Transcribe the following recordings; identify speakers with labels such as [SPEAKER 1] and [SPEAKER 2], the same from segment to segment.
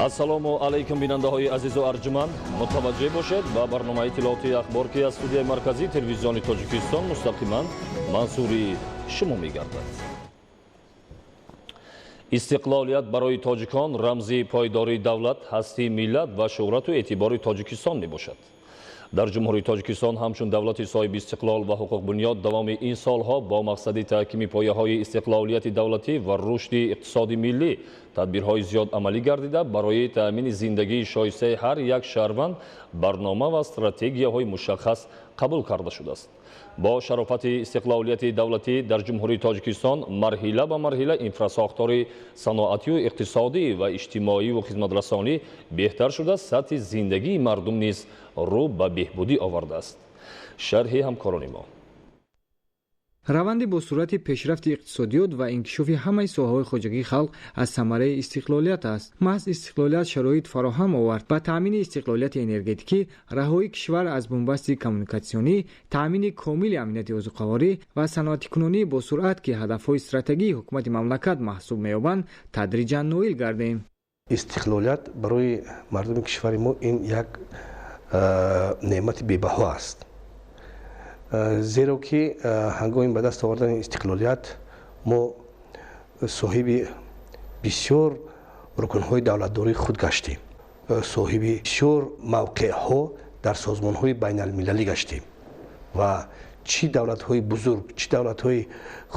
[SPEAKER 1] ассалому алайкум бинандаҳои азизу арҷуманд, мутаваҷҷеҳ бошед ба барномаи иттилооти ахбор ки аз студияи марказии телевизиони Тоҷикистон мустақиман мансури шумо мегардад. истиқлолият барои тоҷикон рамзи пойдории давлат, ҳастии миллат ва шӯҳрату эътибори Тоҷикистон мебошад. дар ҷумҳурии Тоҷикистон ҳамчун давлати соҳиби истиқлол ва ҳуқуқбунёд давоми ин солҳо бо мақсади таҳкими пояҳои истиқлолияти давлатӣ ва рушди иқтисоди миллӣ тадбирҳои зиёд амалӣ гардида барои таъмини зиндагии шойстаи ҳар як шаҳрванд барнома ва стратегияҳои мушаххас қабул карда шудааст. бо шарофати истиқлолияти давлатӣ дар ҷумҳурии Тоҷикистон марҳила ба марҳила инфрасохтори саноатию иқтисодӣ ва иҷтимоиву хизматрасонӣ беҳтар шуда сатҳи зиндагии мардум низ рӯ ба беҳбудӣ овардааст. шарҳи ҳамкорони мо.
[SPEAKER 2] раванди бо суръати пешрафти иқтисодиёт ва инкишофи ҳамаи соҳаҳои хоҷагии халқ аз самараи истиқлолият аст. маҳз истиқлолият шароит фароҳам овард ба таъмини истиқлолияти энергетикӣ, раҳоии кишвар аз бумбасти коммуникатсионӣ, таъмини комили амнияти озуқаворӣ ва саноатикунонӣ бо суръат ки ҳадафҳои стратегии ҳукумати мамлакат маҳсуб меёбанд, тадриҷан ноил гардем.
[SPEAKER 3] истиқлолият барои мардуми кишвари мо ин як неъмати бебаҳо аст. зеро ки ҳангоми ба даст овардани истиқлолият мо соҳиби бисёр рукунҳои давлатдории худ гаштем, соҳиби бисёр мавқеъҳо дар созмонҳои байналмилалӣ гаштем ва чӣ давлатҳои бузург, чӣ давлатҳои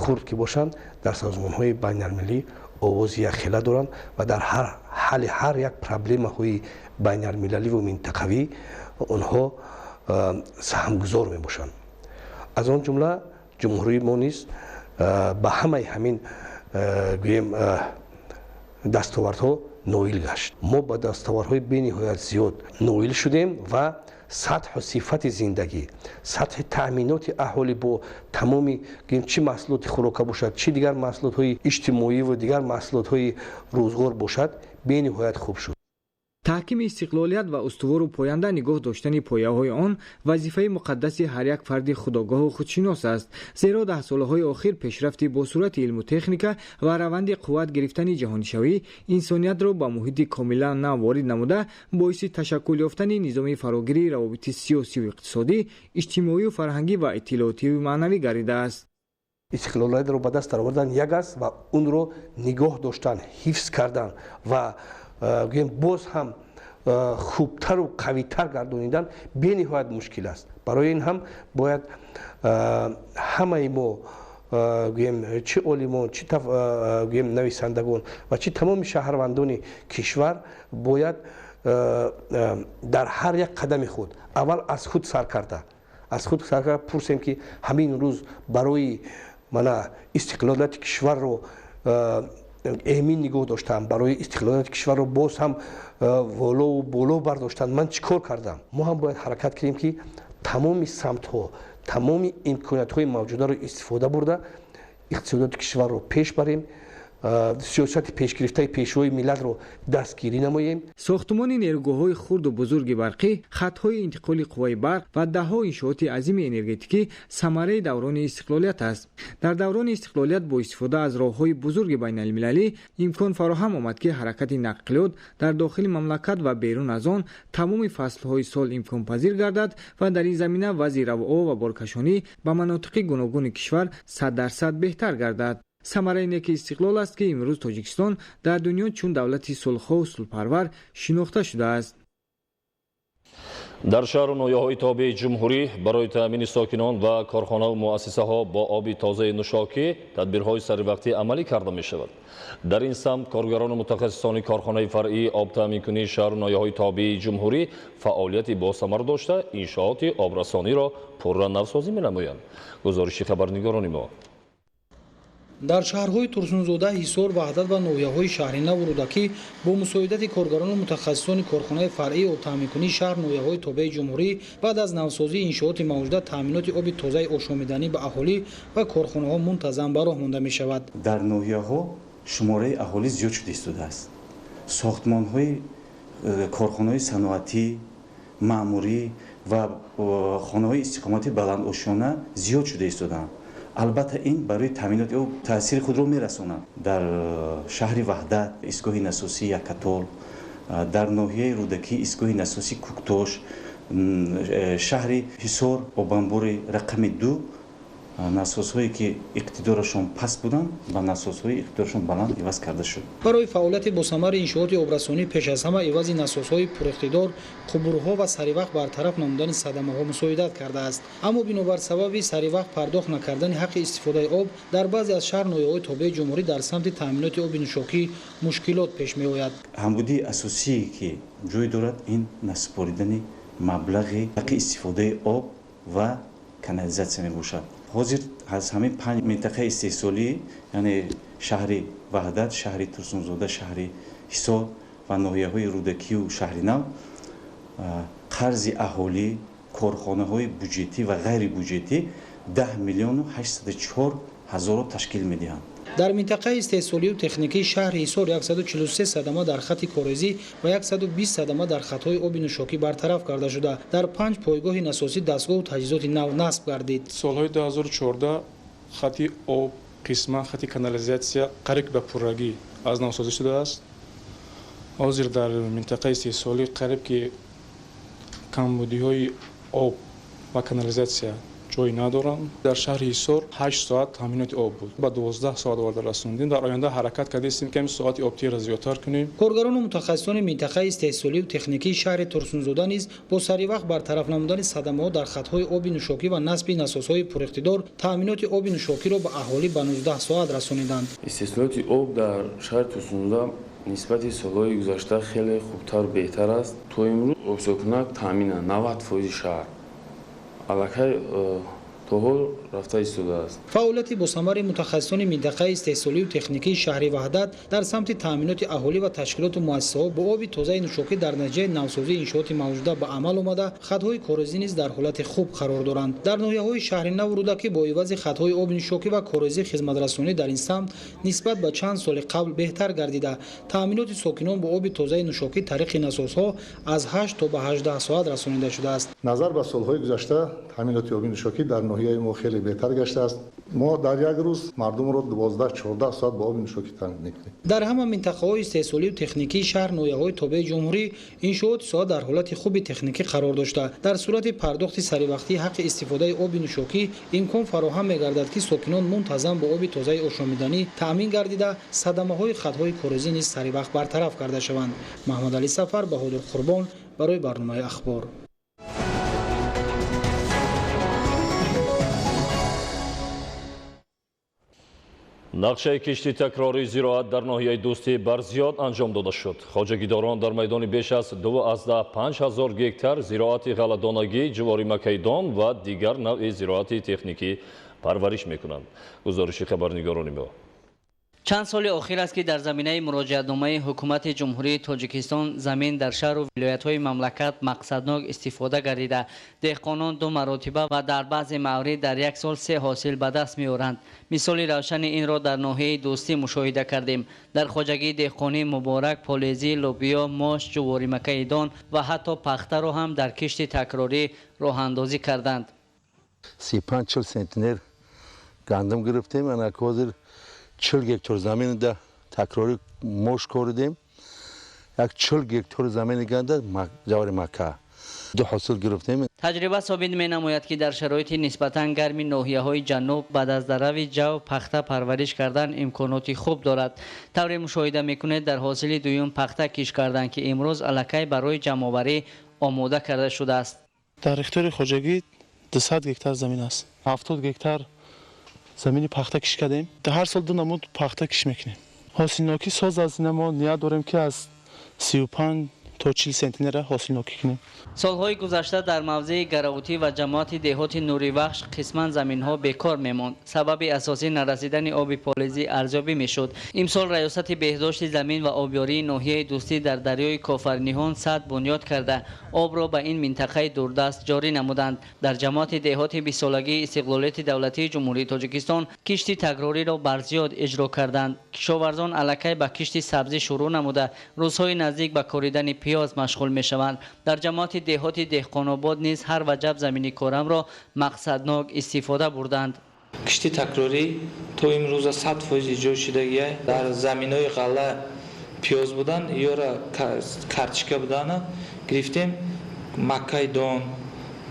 [SPEAKER 3] хурд ки бошанд, дар созмонҳои байналмилалӣ овози якхела доранд ва дар ҳалли ҳар як проблемаҳои байналмилаливу минтақавӣ онҳо саҳмгузор мебошанд. аз он ҷумла ҷумҳурии мо низ ба ҳамаи ҳамин гӯем дастовардҳо ноил гашт. мо ба дастовардҳои бениҳоят зиёд ноил шудем ва сатҳу сифати зиндагӣ, сатҳи таъминоти аҳолӣ бо тамоми чӣ маҳсулоти хӯрока бошад, чӣ дигар маҳсулотҳои иҷтимоиву дигар маҳсулотҳои рӯзгор бошад, бениҳоят хуб шуд.
[SPEAKER 2] таҳкими истиқлолият ва устувору поянда нигоҳ доштани пояҳои он вазифаи муқаддаси ҳар як фарди худогоҳу худшинос аст, зеро даҳсолаҳои охир пешрафти бо суръати илму техника ва раванди қувват гирифтани ҷаҳонишавӣ инсониятро ба муҳити комилан нав ворид намуда боиси ташаккул ёфтани низоми фарогирии равобити сиёсиву иқтисодӣ, иҷтимоиву фарҳангӣ ва иттилоотиву маънавӣ гаридааст.
[SPEAKER 3] истиқлолиятро ба даст даровардан як аст ва унро нигоҳ доштан, ҳифз кардан ва боз ҳам хубтару қавитар гардонидан бениҳоят мушкил аст. барои ин ҳам бояд ҳамаи мо чӣ олимон, чӣ нависандагон ва чӣ тамоми шаҳрвандони кишвар бояд дар ҳар як қадами худ аввал аз худ сар карда пурсем ки ҳамин рӯз барои мана истиқлолияти кишварро эмин нигоҳ доштам, барои истиқлолияти кишварро боз ҳам волову боло бардоштан ман чӣ кор кардам. мо ҳам бояд ҳаракат кунем ки тамоми самтҳо, тамоми имкониятҳои мавҷударо истифода бурда иқтисодиёти кишварро пеш барем, сиёсати пешгирифтаи пешвои миллатро дастгирӣ намоем.
[SPEAKER 2] сохтумони нерӯгоҳҳои хурду бузурги барқӣ, хатҳои интиқоли қувваи барқ ва даҳҳо иншооти азими энергетикӣ самараи даврони истиқлолият аст. дар даврони истиқлолият бо истифода аз роҳҳои бузурги байналмилалӣ имкон фароҳам омад ки ҳаракати нақлиёт дар дохили мамлакат ва берун аз он тамоми фаслҳои сол имконпазир гардад ва дар ин замина вазъи равоъо ва боркашонӣ ба манотиқи гуногуни кишвар 100% беҳтар гардад. самараи неки истиқлол аст ки имрӯз Тоҷикистон дар дунё чун давлати сулҳҳоу сулҳпарвар шинохта шудааст.
[SPEAKER 1] дар шаҳру ноҳияҳои тобеи ҷумҳурӣ барои таъмини сокинон ва корхонаву муассисаҳо бо оби тозаи нӯшокӣ тадбирҳои саривақтӣ амалӣ карда мешавад. дар ин самт коргарону мутахассисони корхонаи фаръии обтаъминкунии шаҳру ноҳияҳои тобеи ҷумҳурӣ фаъолияти босамар дошта иншооти обрасониро пурра навсозӣ менамоянд. гузориши хабарнигорони мо.
[SPEAKER 4] дар шаҳрҳои Турсунзода, Ҳисор, Ваҳдат ва ноҳияҳои Шаҳринаву Рӯдакӣ бо мусоидати коргарону мутахассисони корхонаи фаръии обтаъминкунии шаҳр ноҳияҳои тобеи ҷумҳурӣ баъд аз навсозии иншооти мавҷуда таъминоти оби тозаи ошомиданӣ ба аҳолӣ ва корхонаҳо мунтазам ба роҳ монда мешавад.
[SPEAKER 5] дар ноҳияҳо шумораи аҳолӣ зиёд шуда истодааст. сохтмонҳои корхонаҳои саноатӣ, маъмурӣ ва хонаҳои истиқомати баландошона зиёд шуда истодаанд. албатта ин барои таъминоти об таъсири худро мерасонад. дар шаҳри Ваҳдат истгоҳи насосии Якатол дар ноҳияи рӯдакӣ истгоҳи насосӣ куктош, шаҳри ҳисор обанбори рақами 2 насосҳое ки иқтидорашон паст буданд ба насосҳои иқтидорашон баланд иваз карда шуд.
[SPEAKER 4] барои фаъолияти босамари иншооти обрасонӣ пеш аз ҳама ивази насосҳои пуриқтидор, қубурҳо ва саривақт бартараф намудани садамаҳо мусоидат кардааст. аммо бинобар сабаби саривақт пардохт накардани ҳаққи истифодаи об дар баъзе аз шаҳрноҳияҳои тобеи ҷумҳурӣ дар самти таъминоти оби нӯшокӣ мушкилот пеш меояд.
[SPEAKER 5] ҳамбудии асосие ки ҷой дорад ин насупоридани маблағи ҳаққи истифодаи об ва канализатсия мебошад. ҳозир аз ҳамин 5 минтақаи истеҳсолӣ, яъне шаҳри ваҳдат, шаҳри турсунзода, шаҳри ҳисор ва ноҳияҳои рӯдакию шаҳри нав қарзи аҳолӣ, корхонаҳои буҷетӣ ва ғайрибуҷетӣ 10 миллиону 804 ҳазорро ташкил медиҳанд.
[SPEAKER 4] дар минтақаи истеҳсолию техникии шаҳри ҳисор 143 садама дар хати корезӣ ва 120 садама дар хатҳои оби нӯшокӣ бартараф карда шуда, дар 5 пойгоҳи насосӣ дастгоҳу таҷҳизоти нав насб гардид.
[SPEAKER 6] солҳои 2014 хати об, қисман хати канализатсия қариб ба пуррагӣ аз навсозӣ шудааст. ҳозир дар минтақаи истеҳсолӣ қариб ки камбудиҳои об ва канализатсия ҷой надоранд. дар шаҳри ҳисор 8 соат таъминоти об буд, ба 12 соат оварда расондем. дар оянда ҳаракат кардем ками соати обтиро зиёдтар кунем.
[SPEAKER 4] коргарону мутахассисони минтақаи истеҳсолию техникии шаҳри турсунзода низ бо саривақт бартараф намудани садамаҳо дар хатҳои оби нӯшокӣ ва насби насосҳои пуриқтидор таъминоти оби нӯшокиро ба аҳолӣ ба 19 соат расониданд.
[SPEAKER 7] истеҳсолоти об дар шаҳри турсунзода нисбати солҳои гузашта хеле хубтар беҳтар аст. то имрӯз обсокунак таъмина 90% шаҳр аллакай тоҳол рафта истодааст.
[SPEAKER 4] фаъолияти босамари мутахассисони минтақаи истеҳсолию техникии шаҳри ваҳдат дар самти таъминоти аҳолӣ ва ташкилоту муассисаҳо бо оби тозаи нӯшокӣ дар натиҷаи навсозии иншооти мавҷуда ба амал омада, хатҳои корезӣ низ дар ҳолати хуб қарор доранд. дар ноҳияҳои шаҳри наву рӯдакӣ бо ивази хатҳои оби нӯшокӣ ва корезӣ хизматрасонӣ дар ин самт нисбат ба чанд соли қабл беҳтар гардида, таъминоти сокинон бо оби тозаи нӯшокӣ тариқи насосҳо аз 8 то ба 18 соат расонида шудааст.
[SPEAKER 8] назар ба солҳои гузашта таъминоти оби нӯшокӣ дар ноҳияи мо хеле беҳтар гаштааст. мо дар як рӯз мардумро 12-14 соат ба оби нӯшокӣ таъмин мекунем.
[SPEAKER 4] дар ҳама минтақаҳои истеҳсолию техникии шаҳр ноҳияҳои тобеи ҷумҳурӣ иншооти соҳа дар ҳолати хуби техникӣ қарор дошта, дар сурати пардохти саривақтии ҳаққи истифодаи оби нӯшокӣ имкон фароҳам мегардад ки сокинон мунтазам бо оби тозаи ошомиданӣ таъмин гардида садамаҳои хатҳои корезӣ низ саривақт бартараф карда шаванд. маҳмадалӣ сафар, баҳодур қурбон барои барномаи ахбор.
[SPEAKER 1] нақшаи кишти такрории зироат дар ноҳияи дӯстӣ барзиёд анҷом дода шуд. хоҷагидорон дар майдони беш аз 25,000 гектар зироати ғалладонагӣ, ҷувори макайдон ва дигар навъи зироати техникӣ парвариш мекунанд. гузориши хабарнигорони мо.
[SPEAKER 9] чанд соли охир аст ки дар заминаи муроҷиатномаи ҳукумати ҷумҳурии тоҷикистон замин дар шаҳру вилоятҳои мамлакат мақсаднок истифода гардида, деҳқонон 2 маротиба ва дар баъзе маврид дар як сол 3 ҳосил ба даст меоранд. мисоли равшани инро дар ноҳияи дӯстӣ мушоҳида кардем. дар хоҷагии деҳқонӣ муборак полезӣ, лобиё, мош, ҷувори макаидон ва ҳатто пахтаро ҳам дар кишти такрорӣ роҳандозӣ карданд.
[SPEAKER 10] 35-40 сентнер гандум гирифтем. ҳозир 40 гектар заминда такрорӣ мош коридем. як 40 гектар замини ганда ҷавари мака 2 ҳосил гирифтем.
[SPEAKER 9] таҷриба собит менамояд ки дар шароити нисбатан гарми ноҳияҳои ҷануб баъд аз дарави ҷав пахта парвариш кардан имконоти хуб дорад. тавре мушоҳида мекунед дар ҳосили дуюм пахта киш кардан ки имрӯз аллакай барои ҷамъоварӣ омода карда шудааст.
[SPEAKER 6] дар ихтиёри хоҷагӣ 200 гектар замин аст. 70 гектар замини пахта киш кардем. ҳар сол 2 намуд пахта киш мекунем. ҳосилнокӣ соз аз ин мо ният дорем ки аз 35 то 40 сентнера ҳосилнокӣ кунем.
[SPEAKER 9] солҳои гузашта дар мавзеи гаравутӣ ва ҷамоати деҳоти нурибахш қисман заминҳо бекор мемонд. сабаби асосӣ нарасидани оби полезӣ арзёбӣ мешуд. имсол раёсати беҳдошти замин ва обёрии ноҳияи дӯстӣ дар дарёи кофарниҳон сад бунёд карда обро ба ин минтақаи дурдаст ҷорӣ намуданд. дар ҷамоати деҳоти бисолагии истиқлолияти давлатии ҷумҳурии тоҷикистон кишти такрориро барзиёд иҷро карданд. кишоварзон аллакай ба кишти сабзӣ шурӯъ намуда рӯзҳои наздик ба коридани пиёз машғул мешаванд. дар ҷамоати деҳоти деҳқонобод низ ҳар ваҷаб замини корамро мақсаднок истифода бурданд.
[SPEAKER 11] кишти такрорӣ то имрӯза 100% иҷро шудагия дар заминои ғалла пиёз будан ёра карточка будана гирифтем маккаи дон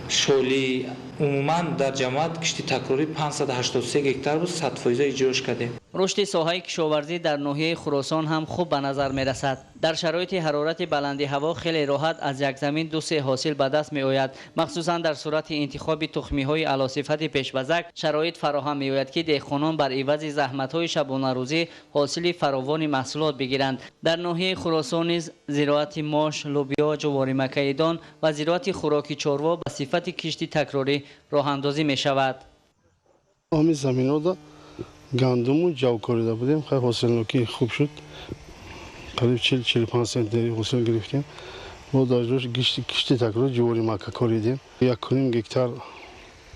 [SPEAKER 11] шоли умуман дар ҷамоат кишти такрорӣ 583 гектар буд 100% иҷрош кардем.
[SPEAKER 9] рушди соҳаи кишоварзӣ дар ноҳияи Хуросон ҳам хуб ба назар мерасад. дар шароити ҳарорати баланди ҳаво хеле роҳат аз як замин 2-3 ҳосил ба даст меояд. махсусан дар сурати интихоби тухмиҳои аълосифати пешвазак шароит фароҳам меояд ки деҳқонон бар ивази заҳматҳои шабонарӯзӣ ҳосили фаровони маҳсулот бигиранд. дар ноҳияи Хуросон низ зироати мош, лӯбиё, ҷувори макаидон ва зироати хӯроки чорво ба сифати кишти такрорӣ роҳандозӣ мешавад.
[SPEAKER 6] ҳамин заминҳода гандуму ҷав корида будем, хай ҳосилнокӣ хуб шуд. қариб 40-45 центнери ҳосил гирифтем. мо дар ҷош кишти такрор ҷувори макка коридем. 1,5 гектар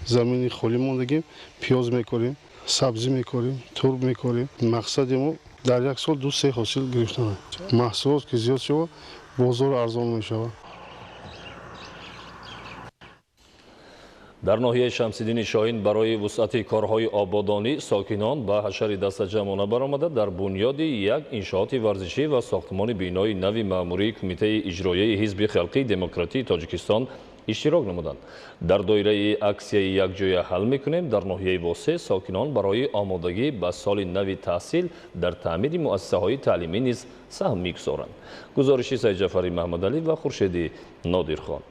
[SPEAKER 6] замини холӣ мондагим, пиёз мекорем, сабзӣ мекорем, турб мекорем. мақсади мо дар як сол 2-3 ҳосил гирифтан. маҳсулот ки зиёд шава, бозор арзон мешавад.
[SPEAKER 1] дар ноҳияи Шамсиддини Шоҳин барои вусъати корҳои ободонӣ сокинон ба ҳашари дастаҷамона баромада дар бунёди як иншооти варзишӣ ва сохтмони бинои нави маъмурии Кумитаи иҷроияи Ҳизби Халқии Демократии Тоҷикистон иштирок намуданд. дар доираи аксияи якҷоя ҳал мекунем дар ноҳияи Восе сокинон барои омодагӣ ба соли нави таҳсил дар таъмири муассисаҳои таълимӣ низ саҳм мегузоранд. гузориши Саидҷафари Маҳмадалӣ ва Хуршеди Нодирхон.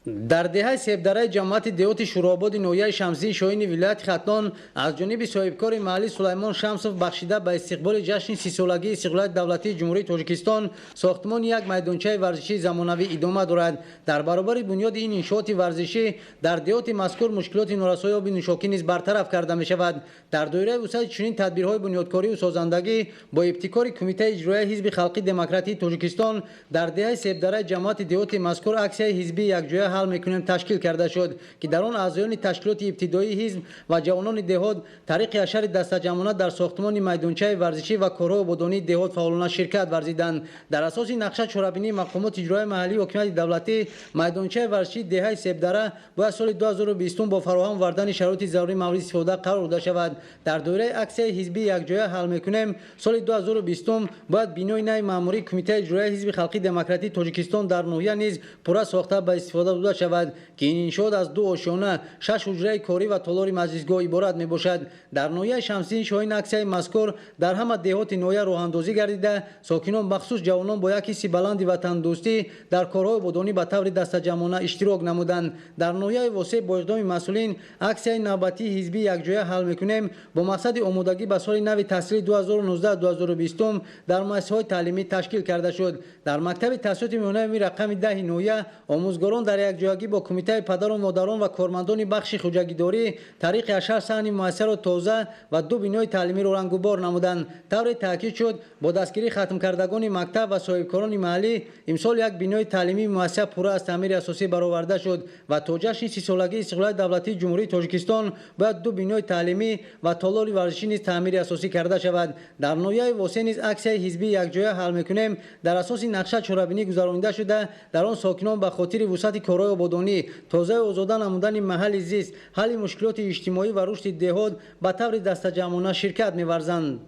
[SPEAKER 4] дар деҳаи себдараи ҷамоати деҳоти шӯроободи ноҳияи Шамсии Шоҳини вилояти Хатнон аз ҷониби соҳибкори маҳаллӣ Сулаймон Шамсов бахшида ба истиқболи ҷашни 30-солагии истиқлолияти давлатии Ҷумҳурии Тоҷикистон сохтмони як майдончаи варзишии замонавӣ идома дорад. дар баробари бунёди ин иншооти варзишӣ дар деҳоти мазкур мушкилоти норасоии оби нӯшокӣ низ бартараф карда мешавад. дар доираи вусъати чунин тадбирҳои бунёдкориву созандагӣ бо ибтикори Кумитаи иҷроияи Ҳизби Халқии Демократии Тоҷикистон дар деҳаи себдараи ҷамоати деҳоти мазкур аксияи ҳизбии якҷоя ҳал мекунем ташкил карда шуд ки дар он аъзоёни ташкилоти ибтидоии ҳизб ва ҷавонони деҳот тариқи ҳашари дастаҷамона дар сохтмони майдончаи варзишӣ ва корҳои ободонии деҳот фаъолона ширкат варзиданд. дар асоси нақша чорабинии мақомоти иҷроии маҳаллии ҳокимияти давлатӣ майдончаи варзишии деҳаи себдара бояд соли 2020 бо фароҳам овардани шароити зарурии мавриди истифода қарор дода шавад. дар доираи аксияи ҳизбии якҷоя ҳал мекунем соли 2020 бояд бинои нави маъмурии Кумитаи иҷроияи Ҳизби Халқии Демократии Тоҷикистон дар ноҳия низ пурра сохта ба истифода дода шавад ки ин иншоот аз 2 ошёна, 6 ҳуҷраи корӣ ва толори маҷлисгоҳ иборат мебошад. дар ноҳияи Шамсии Шоҳин аксияи мазкур дар ҳама деҳоти ноҳия роҳандозӣ гардида сокинон бахусус ҷавонон бо як ҳисси баланди ватандӯстӣ дар корҳои ободонӣ ба таври дастаҷамона иштирок намуданд. дар ноҳияи Восе бо иқдоми масъулин аксияи навбатии ҳизбии якҷоя ҳал мекунем бо мақсади омодагӣ ба соли нави таҳсилии 2019-2020 дар муассисаҳои таълимӣ ташкил карда шуд. дар мактаби таҳсилоти миёнави рақами 10 ноҳия омӯзгорон дар якҷоягӣ бо Кумитаи падару модарон ва кормандони бахши хуҷагидорӣ тариқи 8 саҳни муассисаро тоза ва 2 бинои таълимиро рангубор намуданд. тавре таъкид шуд бо дастгирии хатмкардагони мактаб ва соҳибкорони маҳаллӣ имсол як бинои таълимии муассиса пурра аз таъмири асосӣ бароварда шуд ва то ҷашни 30-солагии истиқлолияти давлатии Ҷумҳурии Тоҷикистон бояд 2 бинои таълимӣ ва толори варзишӣ низ таъмири асосӣ карда шавад. дар ноҳияи Восе низ аксияи ҳизбии якҷоя ҳал мекунем дар асоси нақша чорабинӣ гузаронида шуда дар он сокинон ба хотири вусъати корҳои ободонӣ, тоза озода намудани маҳалли зист, ҳалли мушкилоти иҷтимоӣ ва рушди деҳот ба таври дастаҷамона ширкат меварзанд.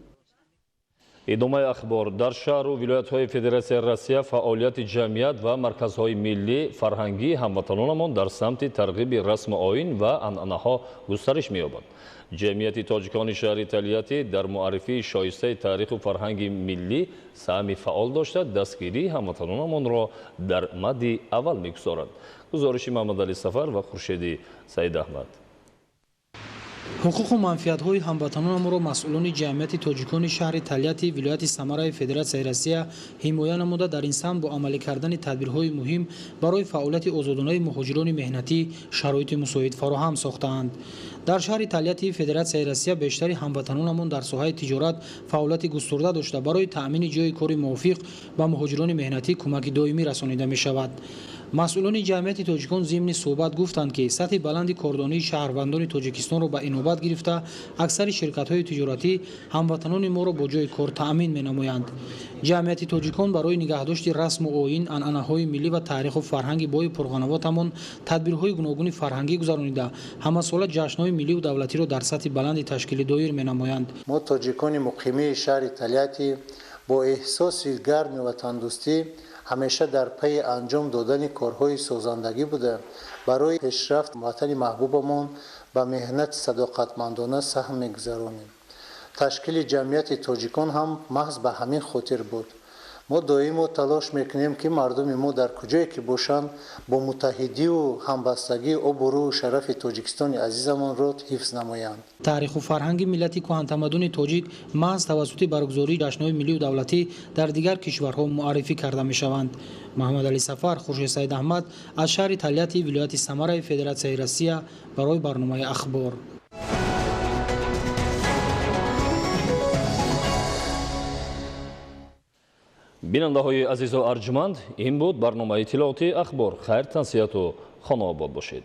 [SPEAKER 1] идомаи ахбор. дар шаҳру вилоятҳои Федератсияи Россия фаъолияти ҷамъият ва марказҳои миллӣ фарҳангии ҳамватанонамон дар самти тарғиби расму оин ва анъанаҳо густариш меёбад. ҷамъияти тоҷикони шаҳри Талиятӣ дар муаррифии шоистаи таъриху фарҳанги миллӣ саҳми фаъол дошта дастгирии ҳамватанонамонро дар мадди аввал мегузорад. гузориши Маҳмадалӣ Сафар ва Хуршеди Саидаҳмад.
[SPEAKER 4] ҳуқуқу манфиатҳои ҳамватанонамонро масъулони ҷамъияти тоҷикони шаҳри Талияти вилояти Самараи Федератсияи Россия ҳимоя намуда дар ин самт бо амалӣ кардани тадбирҳои муҳим барои фаъолияти озодонаи муҳоҷирони меҳнатӣ шароити мусоид фароҳам сохтаанд. дар шаҳри Талияти Федератсияи Россия бештари ҳамватанонамон дар соҳаи тиҷорат фаъолияти густурда дошта барои таъмини ҷойи кори мувофиқ ба муҳоҷирони меҳнатӣ кӯмаки доимӣ расонида мешавад. масъулони ҷамъияти тоҷикон зимни суҳбат гуфтанд ки сатҳи баланди кордонии шаҳрвандони Тоҷикистонро ба инобат гирифта аксари ширкатҳои тиҷоратӣ ҳамватанони моро бо ҷойи кор таъмин менамоянд. ҷамъияти тоҷикон барои нигаҳдошти расму оин, анъанаҳои миллӣ ва таъриху фарҳанги бои пурғановатамон тадбирҳои гуногуни фарҳангӣ гузаронида ҳамасола ҷашнҳои милливу давлатиро дар сатҳи баланди ташкилӣ доир менамоянд.
[SPEAKER 12] мо тоҷикони муқимии шаҳри Талияти با احساس گرم و تندرستی همیشه در پی انجام دادن کارهای سازندگی بوده برای پیشرفت وطن محبوبمان به مهنت صداقتمندانه سهم می‌گذرانیم. تشکیل جمعیت تاجیکان هم محض به همین خاطر بود. ما دائم تلاش میکنیم که مردم ما در کجایی که باشند با متحدی و همبستگی آبرو و شرف تاجیکستان عزیزمان را حفظ نمایند.
[SPEAKER 4] تاریخ و فرهنگ ملت کهن تمدن تاجیک محض توسط برگزاری جشن‌های ملی و دولتی در دیگر کشورها معرفی کرده میشوند. محمد علی سفر، خورشید سید احمد از شهر تلیت ولایت سمر فدراسیای روسیه برای برنامه اخبار.
[SPEAKER 1] бинандаҳои азизу арҷуманд, ин буд барномаи иттилооти ахбор. хайр, тансияту хона обод бошед.